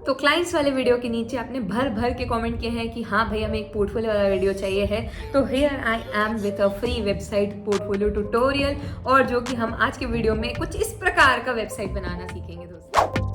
तो क्लाइंट्स वाले वीडियो के नीचे आपने भर भर के कमेंट किए हैं कि हाँ भाई हमें एक पोर्टफोलियो वाला वीडियो चाहिए है। तो here I am with a free website portfolio tutorial, और जो कि हम आज के वीडियो में कुछ इस प्रकार का वेबसाइट बनाना सीखेंगे दोस्तों।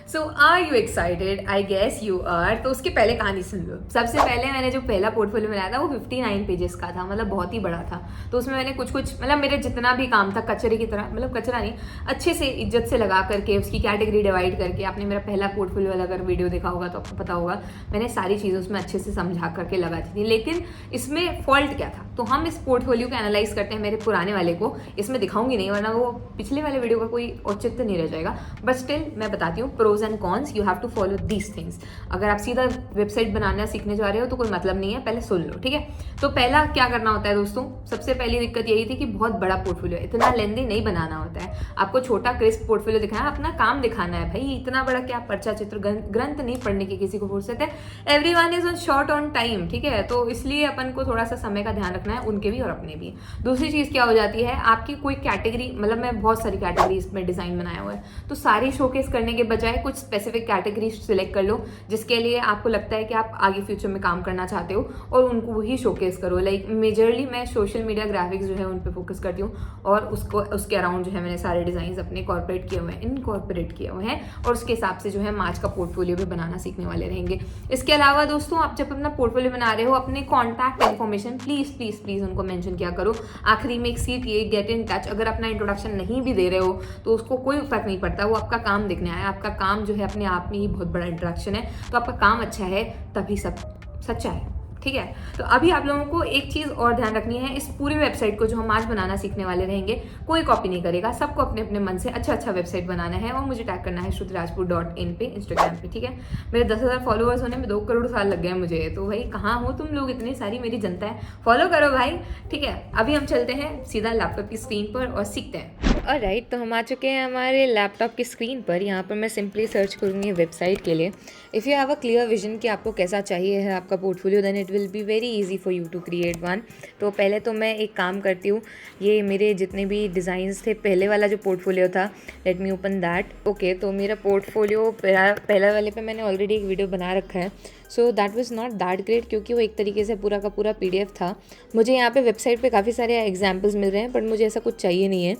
So are you excited? I guess you are. तो उसके पहले कहानी सुन लो। सबसे पहले मैंने जो पहला पोर्टफोलियो बनाया था वो 59 पेजेस का था, मतलब बहुत ही बड़ा था। तो उसमें मैंने कुछ मतलब मेरे जितना भी काम था कचरे की तरह, मतलब कचरा नहीं, अच्छे से इज्जत से लगा करके उसकी कैटेगरी डिवाइड करके। आपने मेरा पहला पोर्टफोलियो वाला अगर वीडियो देखा होगा तो आपको पता होगा मैंने सारी चीज़ें उसमें अच्छे से समझा करके लगाती थी। लेकिन इसमें फॉल्ट क्या था, तो हम इस पोर्टफोलियो को एनालाइज करते हैं। मेरे पुराने वाले को इसमें दिखाऊंगी नहीं, वरना वो पिछले वाले वीडियो का कोई औचित्य नहीं रह जाएगा। बट स्टिल मैं बताती हूँ pros and cons, you have to follow these things. अगर आप सीधा वेबसाइट बनाना सीखने जा रहे हो तो कोई मतलब नहीं है, पहले सुन लो, ठीक है। तो पहला क्या करना होता है दोस्तों, सबसे पहली दिक्कत यही थी कि बहुत बड़ा पोर्टफोलियो, इतना लेंदी नहीं बनाना होता है। आपको छोटा क्रिस्प पोर्टफोलियो दिखाना है, अपना काम दिखाना है भाई। इतना बड़ा क्या पर्चा चित्र ग्रंथ नहीं पढ़ने की किसी को फुर्सत है। Everyone is on short on time, ठीक है। तो इसलिए अपन को थोड़ा सा समय का ध्यान रखना है, उनके भी और अपने भी। दूसरी चीज क्या हो जाती है, आपकी कोई कैटेगरी, मतलब मैं बहुत सारी कैटेगरी इसमें डिजाइन बनाया हुआ है, तो सारी शोकेस करने के बजाय कुछ स्पेसिफिक कैटेगरी सिलेक्ट कर लो जिसके लिए आपको लगता है कि आप आगे फ्यूचर में काम करना चाहते हो, और उनको वही शोकेस करो। लाइक मेजरली मैं सोशल मीडिया ग्राफिक्स जो है उन पे फोकस करती हूँ, और उसके अराउंड जो है मैंने सारे डिजाइन अपने कॉर्पोरेट किए हुए हैं, इनकॉर्पोरेट किए हुए हैं, और उसके हिसाब से जो है हम आज का पोर्टफोलियो भी बनाना सीखने वाले रहेंगे। इसके अलावा दोस्तों, आप जब अपना पोर्टफोलियो बना रहे हो, अपने contact information please please please उनको मेंशन किया करो। आखिरी में एक CTA, गेट इन टच। अगर अपना इंट्रोडक्शन नहीं भी दे रहे हो तो उसको कोई फर्क नहीं पड़ता, वो आपका काम दिखने आया। आपका काम जो है अपने आप में ही बहुत बड़ा इंट्रोडक्शन है। तो आपका काम अच्छा है तभी सब सच्चा है, ठीक है। तो अभी आप लोगों को एक चीज और ध्यान रखनी है, इस पूरी वेबसाइट को जो हम आज बनाना सीखने वाले रहेंगे कोई कॉपी नहीं करेगा, सबको अपने अपने मन से अच्छा अच्छा वेबसाइट बनाना है, और मुझे टैग करना है shrutirajpur.in पे, इंस्टाग्राम पे, ठीक है। मेरे 10,000 फॉलोअर्स होने में 2 करोड़ साल लग गए मुझे, तो भाई कहाँ हो तुम लोग, इतनी सारी मेरी जनता है, फॉलो करो भाई, ठीक है। अभी हम चलते हैं सीधा लैपटॉप की स्क्रीन पर और सीखते हैं। ऑलराइट, तो हम आ चुके हैं हमारे लैपटॉप की स्क्रीन पर। यहाँ पर मैं सिंपली सर्च करूँगी वेबसाइट के लिए। If you have a clear vision कि आपको कैसा चाहिए है आपका portfolio, then it will be very easy for you to create one. तो पहले तो मैं एक काम करती हूँ, ये मेरे जितने भी डिज़ाइंस थे, पहले वाला जो पोर्टफोलियो था, let me open that. Okay, तो मेरा पोर्टफोलियो पहला वाले पे मैंने ऑलरेडी एक वीडियो बना रखा है। So that was not that great, क्योंकि वो एक तरीके से पूरा का पूरा PDF था। मुझे यहाँ पे वेबसाइट पे काफ़ी सारे एग्जाम्पल्स मिल रहे हैं, बट मुझे ऐसा कुछ चाहिए नहीं है।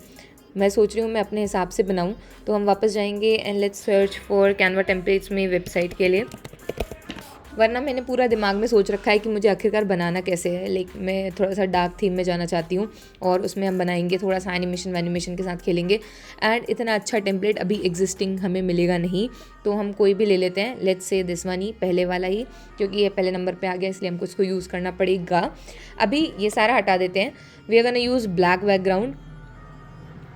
मैं सोच रही हूँ मैं अपने हिसाब से बनाऊँ। तो हम वापस जाएंगे and let's search for Canva templates में वेबसाइट के लिए, वरना मैंने पूरा दिमाग में सोच रखा है कि मुझे आखिरकार बनाना कैसे है। लेकिन मैं थोड़ा सा डार्क थीम में जाना चाहती हूँ, और उसमें हम बनाएंगे थोड़ा सा एनिमेशन के साथ खेलेंगे। एंड इतना अच्छा टेम्पलेट अभी एग्जिस्टिंग हमें मिलेगा नहीं, तो हम कोई भी ले लेते हैं। लेट्स से दिस वन ही, पहले वाला ही, क्योंकि ये पहले नंबर पे आ गया इसलिए हमको इसको यूज़ करना पड़ेगा। अभी ये सारा हटा देते हैं। We are gonna use black background,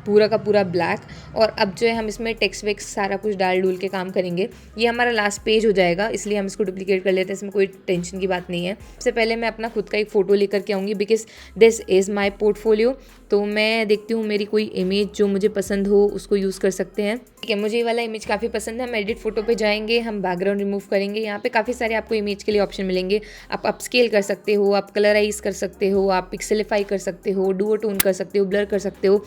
पूरा का पूरा ब्लैक। और अब जो है हम इसमें टेक्स्ट वेक्स सारा कुछ डाल डूल के काम करेंगे। ये हमारा लास्ट पेज हो जाएगा, इसलिए हम इसको डुप्लीकेट कर लेते हैं, इसमें कोई टेंशन की बात नहीं है। सबसे पहले मैं अपना खुद का एक फ़ोटो लेकर के आऊँगी, because this is my portfolio. तो मैं देखती हूँ मेरी कोई इमेज जो मुझे पसंद हो उसको यूज़ कर सकते हैं, ठीक है। मुझे ये वाला इमेज काफ़ी पसंद है। हम एडिट फोटो पे जाएंगे, हम बैकग्राउंड रिमूव करेंगे। यहाँ पे काफ़ी सारे आपको इमेज के लिए ऑप्शन मिलेंगे। आप अपस्केल कर सकते हो, आप कलराइज कर सकते हो, आप पिक्सेलिफाई कर सकते हो, डुओ टोन कर सकते हो, ब्लर कर सकते हो,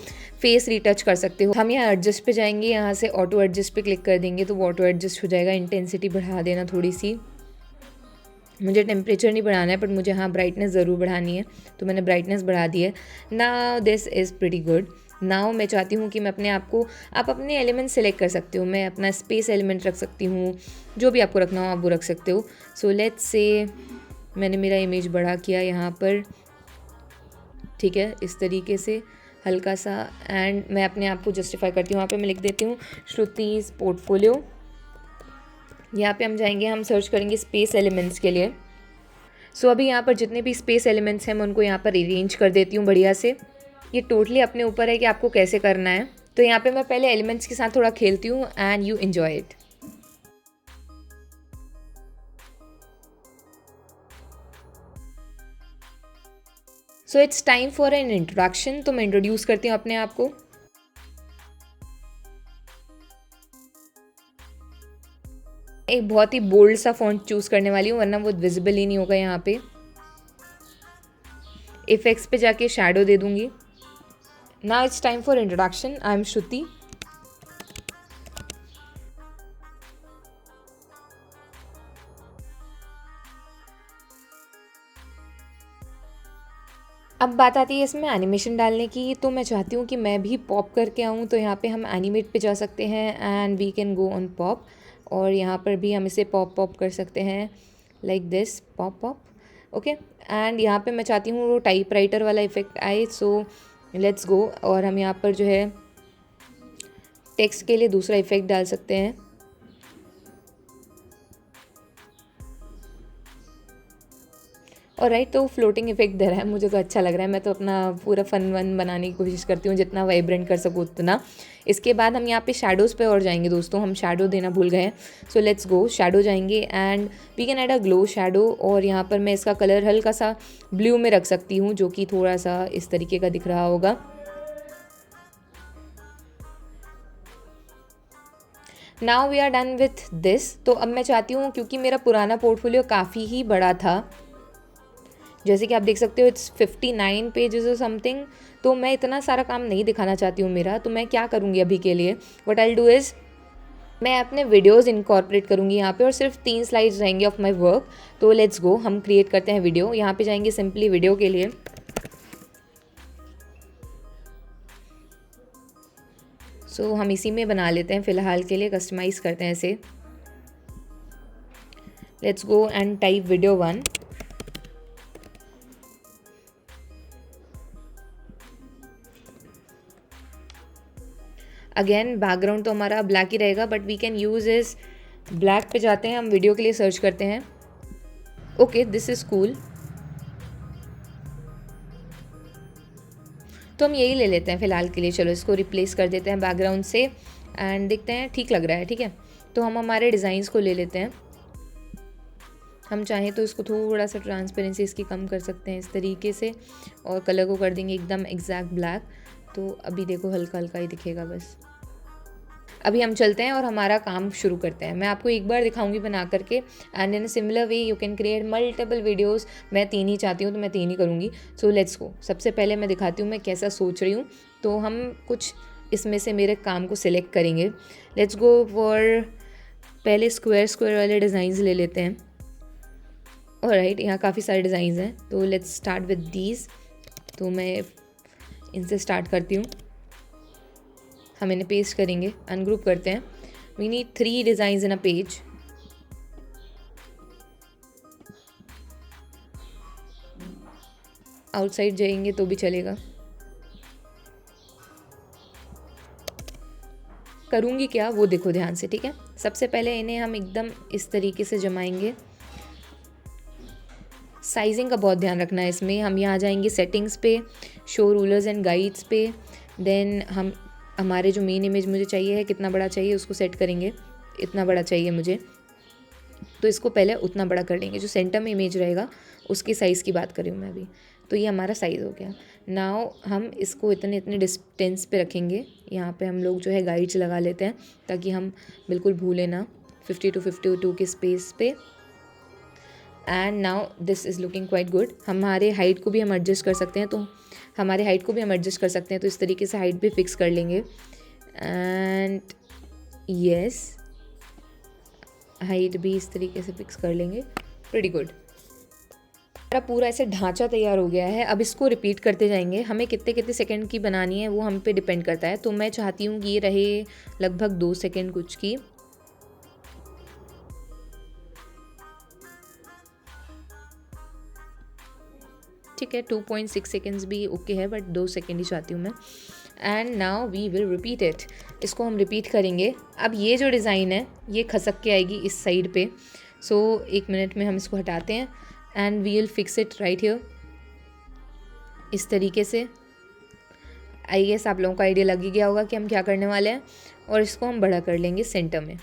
फेस रीटच कर सकते हो। हम यहाँ एडजस्ट पे जाएंगे, यहाँ से ऑटो एडजस्ट पे क्लिक कर देंगे तो वो ऑटो एडजस्ट हो जाएगा। इंटेंसिटी बढ़ा देना थोड़ी सी, मुझे टेम्परेचर नहीं बढ़ाना है, बट मुझे हाँ ब्राइटनेस ज़रूर बढ़ानी है, तो मैंने ब्राइटनेस बढ़ा दी है। Now this is pretty good. Now मैं चाहती हूँ कि मैं अपने आप को, आप अपने एलिमेंट सेलेक्ट कर सकते हो। मैं अपना स्पेस एलिमेंट रख सकती हूँ, जो भी आपको रखना हो आप वो रख सकते हो। सो लेट्स से मैंने मेरा इमेज बड़ा किया यहाँ पर, ठीक है, इस तरीके से हल्का सा। एंड मैं अपने आप को जस्टिफाई करती हूँ, यहाँ पे मैं लिख देती हूँ श्रुति's पोर्टफोलियो। यहाँ पे हम जाएंगे, हम सर्च करेंगे स्पेस एलिमेंट्स के लिए। सो अभी यहाँ पर जितने भी स्पेस एलिमेंट्स हैं मैं उनको यहाँ पर अरेंज कर देती हूँ बढ़िया से। ये टोटली अपने ऊपर है कि आपको कैसे करना है। तो यहाँ पे मैं पहले एलिमेंट्स के साथ थोड़ा खेलती हूँ and you enjoy it. So it's time for an introduction. तो मैं इंट्रोड्यूस करती हूँ अपने आप को। एक बहुत ही बोल्ड सा फॉन्ट चूज़ करने वाली हूँ, वरना वो विजिबल ही नहीं होगा यहाँ पे। इफेक्ट्स पे जाके शैडो दे दूंगी। Now it's time for introduction. I am Shruti. अब बात आती है इसमें एनिमेशन डालने की, तो मैं चाहती हूँ कि मैं भी पॉप करके आऊँ। तो यहाँ पे हम एनिमेट पे जा सकते हैं and we can go on pop, और यहाँ पर भी हम इसे पॉप पॉप कर सकते हैं like this, pop pop. Okay, and यहाँ पे मैं चाहती हूँ वो टाइपराइटर वाला इफेक्ट आए। सो लेट्स गो, और हम यहाँ पर जो है टेक्स्ट के लिए दूसरा इफेक्ट डाल सकते हैं। और राइट, तो फ्लोटिंग इफेक्ट दे रहा है, मुझे तो अच्छा लग रहा है। मैं तो अपना पूरा फन वन बनाने की कोशिश करती हूँ, जितना वाइब्रेंट कर सकूँ उतना। इसके बाद हम यहाँ पे शैडोज़ पे और जाएंगे दोस्तों, हम शैडो देना भूल गए हैं। सो लेट्स गो, शैडो जाएंगे and we can add a glow shadow. और यहाँ पर मैं इसका कलर हल्का सा ब्लू में रख सकती हूँ, जो कि थोड़ा सा इस तरीके का दिख रहा होगा। Now we are done with this. तो अब मैं चाहती हूँ, क्योंकि मेरा पुराना पोर्टफोलियो काफ़ी ही बड़ा था, जैसे कि आप देख सकते हो इट्स 59 पेजेस और समथिंग, तो मैं इतना सारा काम नहीं दिखाना चाहती हूँ मेरा। तो मैं क्या करूँगी अभी के लिए, what I will do is मैं अपने वीडियोस इनकॉर्पोरेट करूँगी यहाँ पे, और सिर्फ 3 स्लाइड्स रहेंगे ऑफ माय वर्क। तो लेट्स गो, हम क्रिएट करते हैं वीडियो। यहाँ पे जाएंगे सिंपली वीडियो के लिए। सो हम इसी में बना लेते हैं फ़िलहाल के लिए, कस्टमाइज़ करते हैं इसे। Let's go and type video 1। Again background तो हमारा ब्लैक ही रहेगा, बट वी कैन यूज़ इस ब्लैक पे जाते हैं, हम वीडियो के लिए सर्च करते हैं। Okay, this is cool. तो हम यही ले लेते हैं फ़िलहाल के लिए। चलो इसको रिप्लेस कर देते हैं बैकग्राउंड से एंड देखते हैं, ठीक लग रहा है। ठीक है, तो हम हमारे डिज़ाइंस को ले लेते हैं। हम चाहें तो इसको थोड़ा सा ट्रांसपेरेंसी इसकी कम कर सकते हैं इस तरीके से, और कलर को कर देंगे एकदम एग्जैक्ट ब्लैक। तो अभी देखो हल्का हल्का ही दिखेगा बस। अभी हम चलते हैं और हमारा काम शुरू करते हैं। मैं आपको एक बार दिखाऊंगी बना करके, and in similar way you can create multiple videos. मैं 3 ही चाहती हूँ तो मैं 3 ही करूँगी। सो लेट्स गो। सबसे पहले मैं दिखाती हूँ मैं कैसा सोच रही हूँ। तो हम कुछ इसमें से मेरे काम को सिलेक्ट करेंगे। लेट्स गो फॉर, पहले स्क्वायर स्क्वायर वाले डिज़ाइंस ले लेते हैं। और राइट, यहाँ काफ़ी सारे डिज़ाइंस हैं, तो लेट्स स्टार्ट विद दीज। तो मैं इनसे स्टार्ट करती हूँ। हम इन्हें पेस्ट करेंगे, अनग्रुप करते हैं। We need 3 designs in a page. Outside जाएंगे तो भी चलेगा। करूँगी क्या वो देखो ध्यान से, ठीक है। सबसे पहले इन्हें हम एकदम इस तरीके से जमाएंगे। साइजिंग का बहुत ध्यान रखना है इसमें। हम यहाँ जाएंगे सेटिंग्स पे, शो रूलर्स एंड गाइड्स पे। देन हम हमारे जो मेन इमेज मुझे चाहिए है, कितना बड़ा चाहिए उसको सेट करेंगे। इतना बड़ा चाहिए मुझे, तो इसको पहले उतना बड़ा कर लेंगे। जो सेंटर में इमेज रहेगा उसकी साइज़ की बात कर रही हूँ मैं अभी। तो ये हमारा साइज़ हो गया। नाउ हम इसको इतने इतने डिस्टेंस पे रखेंगे। यहाँ पे हम लोग जो है गाइड्स लगा लेते हैं, ताकि हम बिल्कुल भूलें ना। 50 to 52 के स्पेस पे। And now this is looking quite good. हमारे हाइट को भी हम एडजस्ट कर सकते हैं, तो हमारे हाइट को भी हम एडजस्ट कर सकते हैं। तो इस तरीके से हाइट भी फिक्स कर लेंगे। एंड यस, हाइट भी इस तरीके से फिक्स कर लेंगे। Pretty good. हमारा पूरा ऐसे ढांचा तैयार हो गया है। अब इसको रिपीट करते जाएंगे। हमें कितने कितने सेकंड की बनानी है वो हम पे डिपेंड करता है। तो मैं चाहती हूँ कि ये रहे लगभग 2 सेकंड कुछ की। ठीक है, 2.6 सेकेंड्स भी ओके है, बट 2 सेकेंड ही चाहती हूँ मैं। And now we will repeat it. इसको हम रिपीट करेंगे। अब ये जो डिज़ाइन है ये खसक के आएगी इस साइड पे। सो 1 मिनट में हम इसको हटाते हैं and we will fix it right here, इस तरीके से। आई गेस आप लोगों को आइडिया लग ही गया होगा कि हम क्या करने वाले हैं। और इसको हम बड़ा कर लेंगे सेंटर में।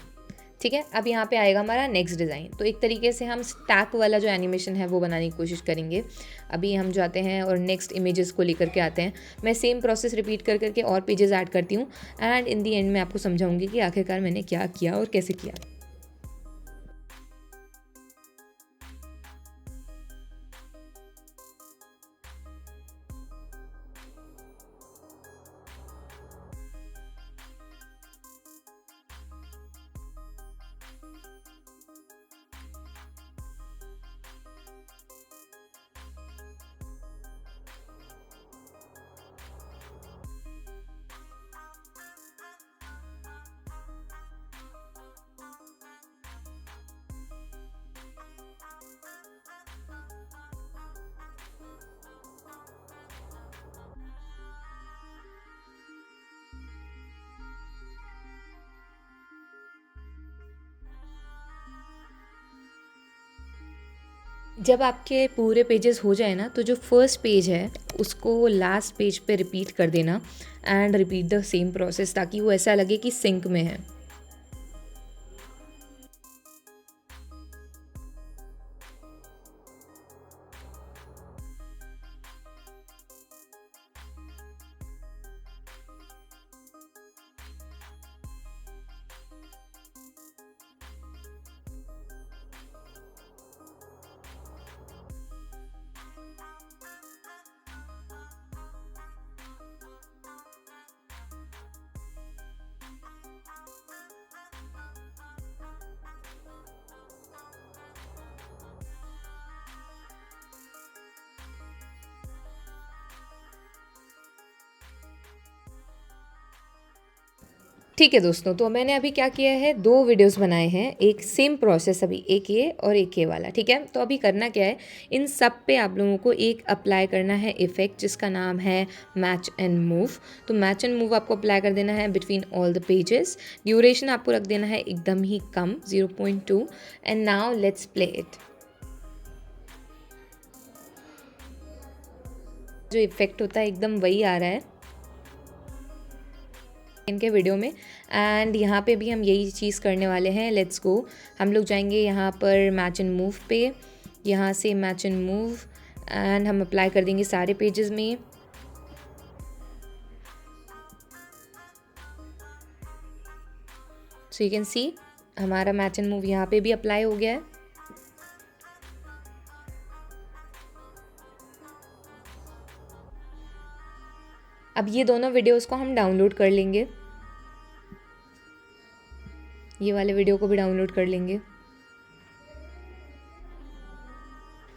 ठीक है, अब यहाँ पे आएगा हमारा नेक्स्ट डिज़ाइन। तो एक तरीके से हम स्टैक वाला जो एनिमेशन है वो बनाने की कोशिश करेंगे। अभी हम जाते हैं और नेक्स्ट इमेजेस को लेकर के आते हैं। मैं सेम प्रोसेस रिपीट कर करके और पेजेस ऐड करती हूँ, एंड इन दी एंड मैं आपको समझाऊंगी कि आखिरकार मैंने क्या किया और कैसे किया। जब आपके पूरे पेजेस हो जाए ना, तो जो फर्स्ट पेज है उसको लास्ट पेज पे रिपीट कर देना and repeat the same process, ताकि वो ऐसा लगे कि सिंक में है। ठीक है दोस्तों, तो मैंने अभी क्या किया है, 2 वीडियोस बनाए हैं, एक सेम प्रोसेस अभी, एक ये और एक ये वाला, ठीक है। तो अभी करना क्या है, इन सब पे आप लोगों को एक अप्लाई करना है इफ़ेक्ट जिसका नाम है मैच एंड मूव। तो मैच एंड मूव आपको अप्लाई कर देना है between all the pages. Duration आपको रख देना है एकदम ही कम, 0.2। And now let's play it. जो इफ़ेक्ट होता है एकदम वही आ रहा है इनके वीडियो में। एंड यहाँ पे भी हम यही चीज़ करने वाले हैं। लेट्स गो, हम लोग जाएंगे यहाँ पर मैच एंड मूव पे, यहाँ से मैच एंड मूव, एंड हम अप्लाई कर देंगे सारे पेजेस में। सो यू कैन सी हमारा मैच एंड मूव यहाँ पे भी अप्लाई हो गया है। अब ये दोनों वीडियोस को हम डाउनलोड कर लेंगे, ये वाले वीडियो को भी डाउनलोड कर लेंगे।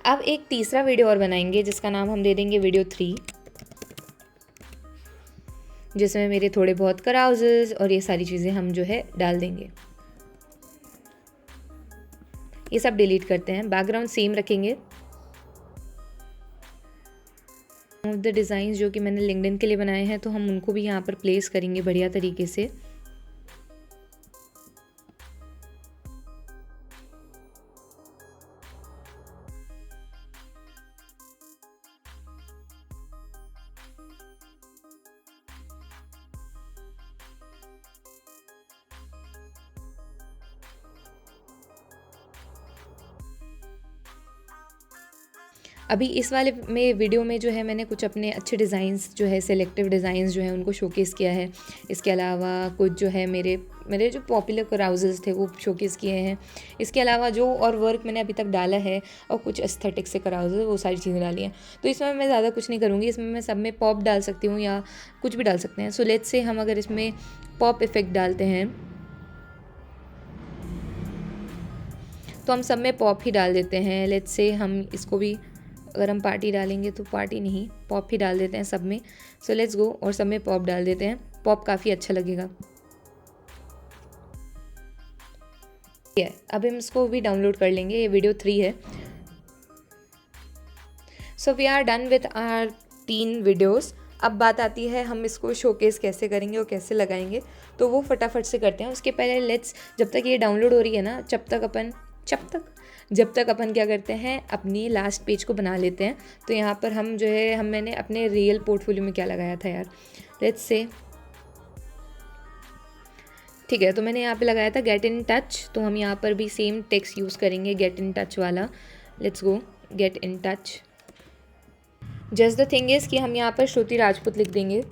अब एक तीसरा वीडियो और बनाएंगे जिसका नाम हम दे देंगे वीडियो 3, जिसमें मेरे थोड़े बहुत कराउजेस और ये सारी चीज़ें हम जो है डाल देंगे। ये सब डिलीट करते हैं, बैकग्राउंड सेम रखेंगे। द डिज़ाइंस जो कि मैंने लिंक्डइन के लिए बनाए हैं, तो हम उनको भी यहाँ पर प्लेस करेंगे बढ़िया तरीके से। अभी इस वाले में वीडियो में जो है मैंने कुछ अपने अच्छे डिज़ाइंस जो है, सिलेक्टिव डिज़ाइंस जो है उनको शोकेस किया है। इसके अलावा कुछ जो है मेरे जो पॉपुलर कराउजेस थे वो शोकेस किए हैं। इसके अलावा जो और वर्क मैंने अभी तक डाला है और कुछ एस्थेटिक से कराउजेस, वो सारी चीज़ें डाली हैं। तो इसमें मैं ज़्यादा कुछ नहीं करूँगी, इसमें मैं सब में पॉप डाल सकती हूँ या कुछ भी डाल सकते हैं। सो लेट्स से हम अगर इसमें पॉप इफ़ेक्ट डालते हैं तो हम सब में पॉप ही डाल देते हैं। लेट्स से हम इसको भी, अगर हम पार्टी डालेंगे तो पार्टी नहीं, पॉप ही डाल देते हैं सब में। सो लेट्स गो और सब में पॉप डाल देते हैं, पॉप काफ़ी अच्छा लगेगा। अब हम इसको भी डाउनलोड कर लेंगे, ये वीडियो 3 है। So we are done with our 3 videos. अब बात आती है हम इसको शोकेस कैसे करेंगे और कैसे लगाएंगे, तो वो फटाफट से करते हैं। उसके पहले लेट्स, जब तक ये डाउनलोड हो रही है ना, जब तक अपन क्या करते हैं, अपनी लास्ट पेज को बना लेते हैं। तो यहाँ पर हम जो है, मैंने अपने रियल पोर्टफोलियो में क्या लगाया था यार, लेट्स से, ठीक है, तो मैंने यहाँ पे लगाया था गेट इन टच। तो हम यहाँ पर भी सेम टेक्स्ट यूज़ करेंगे, गेट इन टच वाला। Let's go, get in touch. Just the thing is कि हम यहाँ पर श्रुति राजपूत लिख देंगे।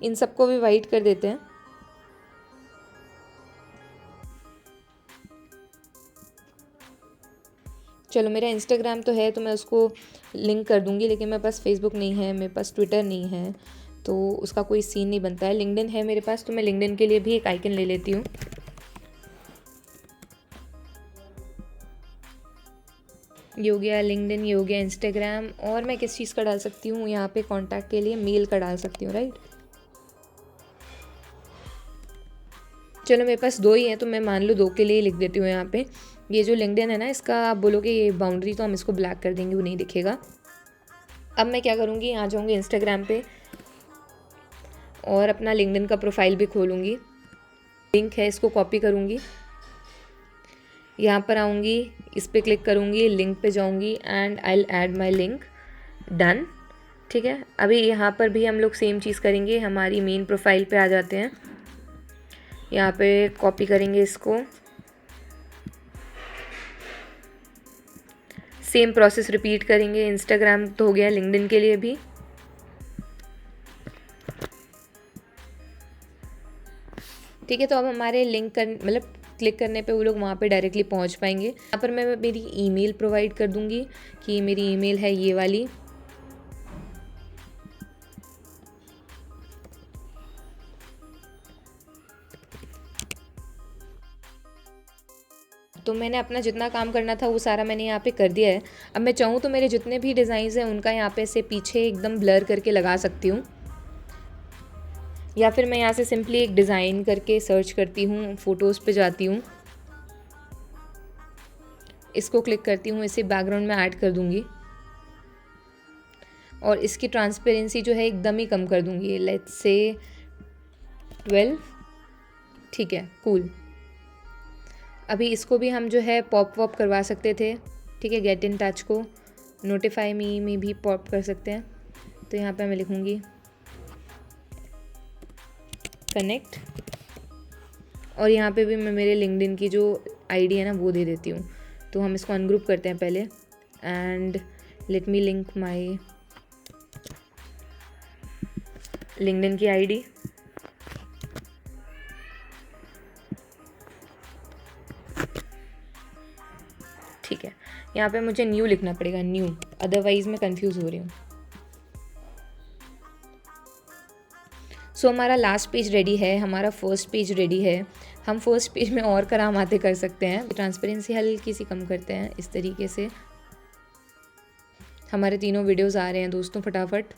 इन सबको भी वाइट कर देते हैं। चलो, मेरा इंस्टाग्राम तो है तो मैं उसको लिंक कर दूँगी, लेकिन मेरे पास फेसबुक नहीं है, मेरे पास ट्विटर नहीं है, तो उसका कोई सीन नहीं बनता है। लिंक्डइन है मेरे पास, तो मैं लिंक्डइन के लिए भी एक आइकन ले लेती हूँ। ये हो गया लिंक्डइन, ये हो गया इंस्टाग्राम। और मैं किस चीज़ का डाल सकती हूँ यहाँ पे कॉन्टैक्ट के लिए, मेल का डाल सकती हूँ, राइट। चलो, मेरे पास 2 ही हैं तो मैं मान लो 2 के लिए ही लिख देती हूँ यहाँ पे। ये जो लिंक्डइन है ना, इसका आप बोलोगे ये बाउंड्री, तो हम इसको ब्लैक कर देंगे, वो नहीं दिखेगा। अब मैं क्या करूँगी, आ जाऊँगी इंस्टाग्राम पे और अपना लिंक्डइन का प्रोफाइल भी खोलूँगी। लिंक है इसको कॉपी करूँगी, यहाँ पर आऊँगी, इस पर क्लिक करूँगी, लिंक पे जाऊँगी and I will add my link. Done. ठीक है, अभी यहाँ पर भी हम लोग सेम चीज़ करेंगे, हमारी मेन प्रोफाइल पे आ जाते हैं, यहाँ पे कॉपी करेंगे इसको, सेम प्रोसेस रिपीट करेंगे। इंस्टाग्राम तो हो गया, लिंक्डइन के लिए भी। ठीक है, तो अब हमारे लिंक कर मतलब क्लिक करने पे वो लोग वहाँ पे डायरेक्टली पहुँच पाएंगे। यहाँ पर मैं मेरी ईमेल प्रोवाइड कर दूँगी कि मेरी ईमेल है ये वाली। तो मैंने अपना जितना काम करना था वो सारा मैंने यहाँ पे कर दिया है। अब मैं चाहूँ तो मेरे जितने भी डिज़ाइंस हैं उनका यहाँ पे से पीछे एकदम ब्लर करके लगा सकती हूँ, या फिर मैं यहाँ से सिंपली एक डिज़ाइन करके सर्च करती हूँ, फ़ोटोज़ पे जाती हूँ, इसको क्लिक करती हूँ, इसे बैकग्राउंड में ऐड कर दूँगी और इसकी ट्रांसपेरेंसी जो है एकदम ही कम कर दूँगी, लेट्स से 12। ठीक है, कूल। अभी इसको भी हम जो है पॉप वॉप करवा सकते थे। ठीक है, गेट इन टच को नोटिफाई मी में भी पॉप कर सकते हैं। तो यहाँ पे मैं लिखूँगी कनेक्ट और यहाँ पे भी मैं मेरे लिंक्डइन की जो आईडी है ना वो दे देती हूँ। तो हम इसको अनग्रुप करते हैं पहले and let me link my LinkedIn की आईडी। ठीक है, यहाँ पे मुझे न्यू लिखना पड़ेगा, न्यू, अदरवाइज़ मैं कंफ्यूज हो रही हूँ। सो हमारा लास्ट पेज रेडी है, हमारा फर्स्ट पेज रेडी है। हम फर्स्ट पेज में और करामाते कर सकते हैं, ट्रांसपेरेंसी हल्की सी कम करते हैं इस तरीके से। हमारे तीनों वीडियोस आ रहे हैं दोस्तों फटाफट।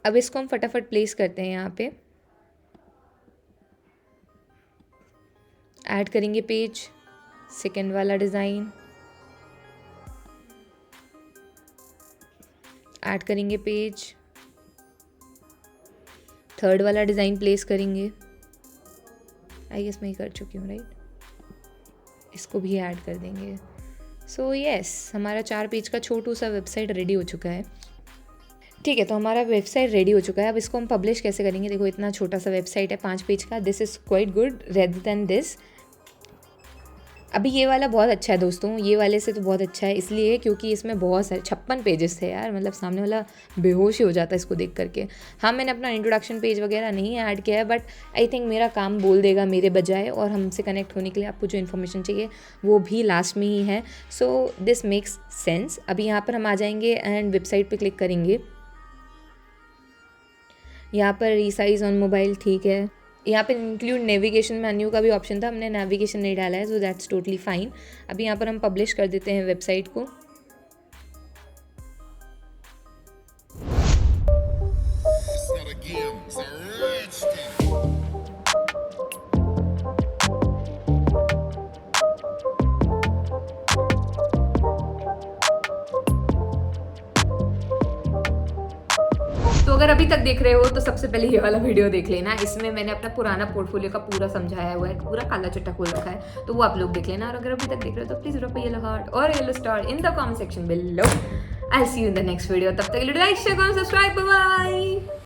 अब इसको हम फटाफट प्लेस करते हैं यहाँ पे, ऐड करेंगे पेज, सेकेंड वाला डिज़ाइन ऐड करेंगे, पेज थर्ड वाला डिज़ाइन प्लेस करेंगे। आई गेस मैं ही कर चुकी हूँ राइट, इसको भी ऐड कर देंगे। सो यस, हमारा 4 पेज का छोटू सा वेबसाइट रेडी हो चुका है। ठीक है, तो हमारा वेबसाइट रेडी हो चुका है। अब इसको हम पब्लिश कैसे करेंगे? देखो इतना छोटा सा वेबसाइट है 5 पेज का, this is quite good rather than this. अभी ये वाला बहुत अच्छा है दोस्तों, ये वाले से तो बहुत अच्छा है, इसलिए क्योंकि इसमें बहुत सारे 56 पेजेस थे यार, मतलब सामने वाला बेहोश ही हो जाता है इसको देख करके। हाँ, मैंने अपना इंट्रोडक्शन पेज वगैरह नहीं ऐड किया है, बट आई थिंक मेरा काम बोल देगा मेरे बजाय, और हमसे कनेक्ट होने के लिए आपको जो इन्फॉर्मेशन चाहिए वो भी लास्ट में ही है। So this makes sense. अभी यहाँ पर हम आ जाएंगे एंड वेबसाइट पर क्लिक करेंगे। यहाँ पर रीसाइज ऑन मोबाइल, ठीक है। यहाँ पे इंक्लूड नेविगेशन मेन्यू का भी ऑप्शन था, हमने नेविगेशन नहीं डाला है, सो दैट्स टोटली फाइन। अभी यहाँ पर हम पब्लिश कर देते हैं वेबसाइट को। तो अगर अभी तक देख रहे हो तो सबसे पहले ये वाला वीडियो देख लेना, इसमें मैंने अपना पुराना पोर्टफोलियो का पूरा समझाया हुआ है, पूरा काला चिट्टा खोल रखा है, तो वो आप लोग देख लेना। और अगर अभी तक देख रहे हो तो please drop a yellow heart और yellow star in the comment section below. I see you in the next video, तब तक के लिए like share comment subscribe, bye bye.